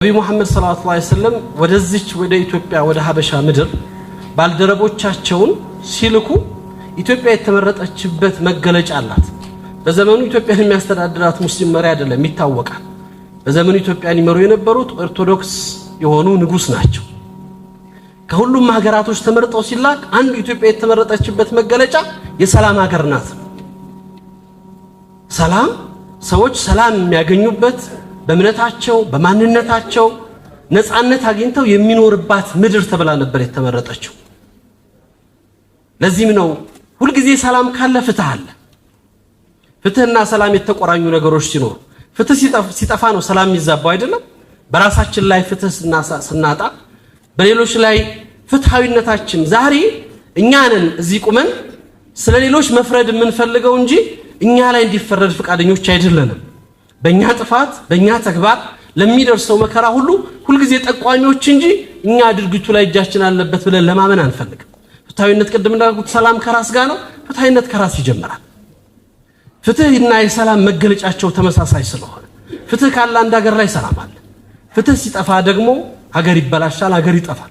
ነብዩ መሐመድ ሰለላሁ ዐለይሂ ወሰለም ወደዚች ወደ ኢትዮጵያ ወደ ሀበሻ ምድር ባልደረቦቻቸውን ሲልኩ ኢትዮጵያ የተመረጠችበት መገለጫ አላት። በዘመኑ ኢትዮጵያን የሚያስተዳድራት ሙስሊም መሪ አይደለም ይታወቃል። በዘመኑ ኢትዮጵያን ይመሩ የነበሩት ኦርቶዶክስ የሆኑ ንጉስ ናቸው። ከሁሉም ሀገራቶች ተመርጠው ሲላክ አንዱ ኢትዮጵያ የተመረጠችበት መገለጫ የሰላም ሀገር ናት። ሰላም ሰዎች ሰላም የሚያገኙበት በእምነታቸው በማንነታቸው ነፃነት አግኝተው የሚኖርባት ምድር ተብላ ነበር የተመረጠችው። ለዚህም ነው ሁሉ ጊዜ ሰላም ካለ ፍትህ አለ። ፍትህና ሰላም የተቆራኙ ነገሮች ሲኖር ፍትህ ሲጠፋ ነው ሰላም የሚዛባው አይደለም። በራሳችን ላይ ፍትህ ስናጣ በሌሎች ላይ ፍትሃዊነታችን ዛሬ እኛንን እዚህ ቁመን ስለሌሎች መፍረድ የምንፈልገው እንጂ እኛ ላይ እንዲፈረድ ፍቃደኞች አይደለንም። በእኛ ጥፋት በእኛ ተግባር ለሚደርሰው መከራ ሁሉ ጊዜ ጠቋሚዎች እንጂ እኛ ድርጊቱ ላይ እጃችን አለበት ብለን ለማመን አንፈልግም። ፍትሃዊነት ቅድም እንዳልኩት ሰላም ከራስ ጋር ነው። ፍትሃዊነት ከራስ ይጀምራል። ፍትህና የሰላም መገለጫቸው ተመሳሳይ ስለሆነ ፍትህ ካለ አንድ ሀገር ላይ ሰላም አለ። ፍትህ ሲጠፋ ደግሞ ሀገር ይበላሻል፣ ሀገር ይጠፋል።